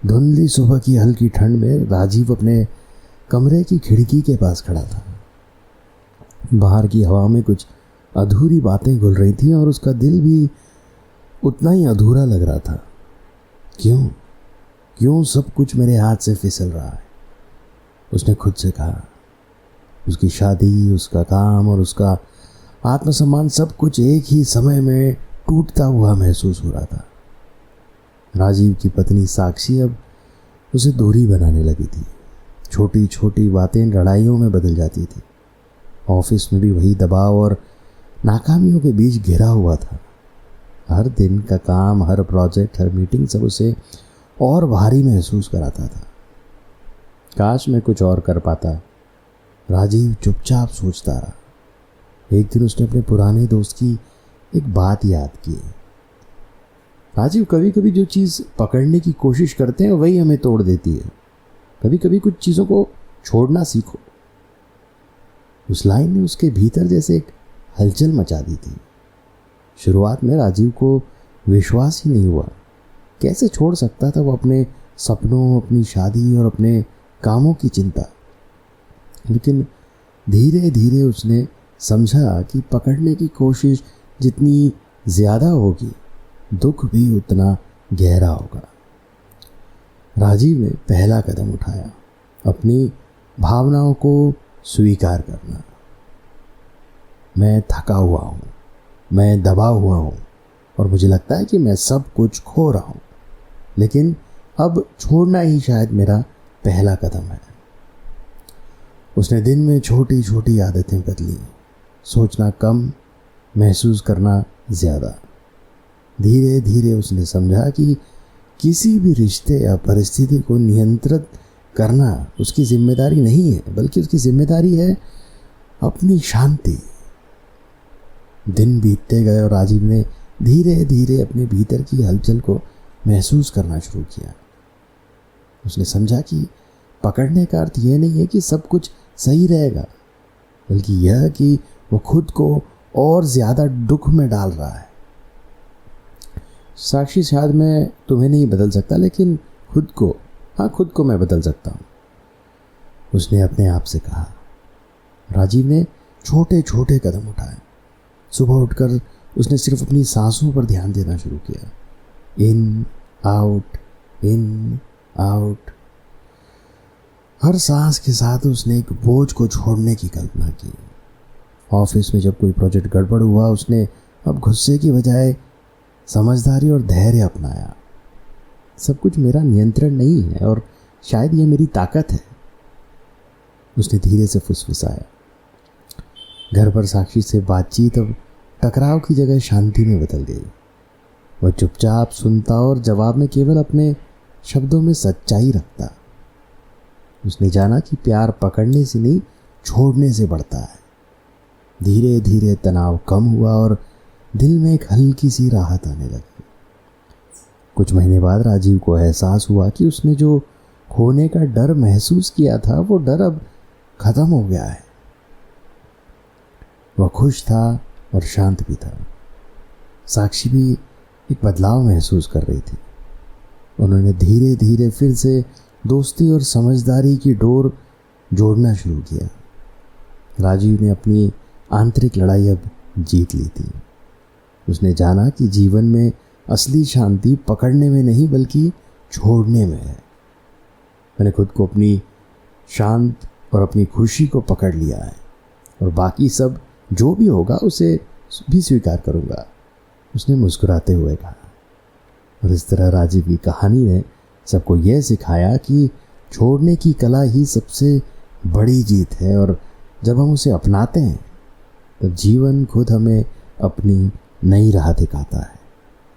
धुंधली सुबह की हल्की ठंड में राजीव अपने कमरे की खिड़की के पास खड़ा था। बाहर की हवा में कुछ अधूरी बातें घुल रही थीं और उसका दिल भी उतना ही अधूरा लग रहा था। क्यों सब कुछ मेरे हाथ से फिसल रहा है, उसने खुद से कहा। उसकी शादी, उसका काम और उसका आत्मसम्मान सब कुछ एक ही समय में टूटता हुआ महसूस हो रहा था। राजीव की पत्नी साक्षी अब उसे दूरी बनाने लगी थी। छोटी छोटी बातें लड़ाइयों में बदल जाती थी। ऑफिस में भी वही दबाव और नाकामियों के बीच घिरा हुआ था। हर दिन का काम, हर प्रोजेक्ट, हर मीटिंग सब उसे और भारी महसूस कराता था। काश मैं कुछ और कर पाता, राजीव चुपचाप सोचता रहा। एक दिन उसने अपने पुराने दोस्त की एक बात याद की। राजीव, कभी कभी जो चीज़ पकड़ने की कोशिश करते हैं वही हमें तोड़ देती है। कभी कभी कुछ चीज़ों को छोड़ना सीखो। उस लाइन ने उसके भीतर जैसे एक हलचल मचा दी थी। शुरुआत में राजीव को विश्वास ही नहीं हुआ। कैसे छोड़ सकता था वो अपने सपनों, अपनी शादी और अपने कामों की चिंता। लेकिन धीरे धीरे उसने समझा कि पकड़ने की कोशिश जितनी ज़्यादा होगी, दुख भी उतना गहरा होगा। राजीव ने पहला कदम उठाया, अपनी भावनाओं को स्वीकार करना। मैं थका हुआ हूँ, मैं दबा हुआ हूँ और मुझे लगता है कि मैं सब कुछ खो रहा हूँ, लेकिन अब छोड़ना ही शायद मेरा पहला कदम है। उसने दिन में छोटी छोटी आदतें बदली, सोचना कम, महसूस करना ज़्यादा। धीरे धीरे उसने समझा कि किसी भी रिश्ते या परिस्थिति को नियंत्रित करना उसकी जिम्मेदारी नहीं है, बल्कि उसकी जिम्मेदारी है अपनी शांति। दिन बीतते गए और राजीव ने धीरे धीरे अपने भीतर की हलचल को महसूस करना शुरू किया। उसने समझा कि पकड़ने का अर्थ यह नहीं है कि सब कुछ सही रहेगा, बल्कि यह कि वो खुद को और ज़्यादा दुख में डाल रहा है। साक्षी, शायद मैं तुम्हें नहीं बदल सकता, लेकिन खुद को मैं बदल सकता हूँ, उसने अपने आप से कहा। राजीव ने छोटे छोटे कदम उठाए। सुबह उठकर उसने सिर्फ अपनी सांसों पर ध्यान देना शुरू किया। In out. हर सांस के साथ उसने एक बोझ को छोड़ने की कल्पना की। ऑफिस में जब कोई प्रोजेक्ट गड़बड़ हुआ, उसने अब गुस्से की बजाय समझदारी और धैर्य अपनाया। सब कुछ मेरा नियंत्रण नहीं है और शायद ये मेरी ताकत है, उसने धीरे से फुसफुसाया। घर पर साक्षी से बातचीत अब टकराव की जगह शांति में बदल गई। वह चुपचाप सुनता और जवाब में केवल अपने शब्दों में सच्चाई रखता। उसने जाना कि प्यार पकड़ने से नहीं, छोड़ने से बढ़ता है। धीरे धीरे तनाव कम हुआ और दिल में एक हल्की सी राहत आने लगी। कुछ महीने बाद राजीव को एहसास हुआ कि उसने जो खोने का डर महसूस किया था, वो डर अब खत्म हो गया है। वह खुश था और शांत भी था। साक्षी भी एक बदलाव महसूस कर रही थी। उन्होंने धीरे धीरे फिर से दोस्ती और समझदारी की डोर जोड़ना शुरू किया। राजीव ने अपनी आंतरिक लड़ाई अब जीत ली थी। उसने जाना कि जीवन में असली शांति पकड़ने में नहीं, बल्कि छोड़ने में है। मैंने खुद को अपनी शांत और अपनी खुशी को पकड़ लिया है और बाकी सब जो भी होगा उसे भी स्वीकार करूँगा, उसने मुस्कुराते हुए कहा। और इस तरह राजीव की कहानी ने सबको यह सिखाया कि छोड़ने की कला ही सबसे बड़ी जीत है, और जब हम उसे अपनाते हैं तब जीवन खुद हमें अपनी नई राह दिखाता है।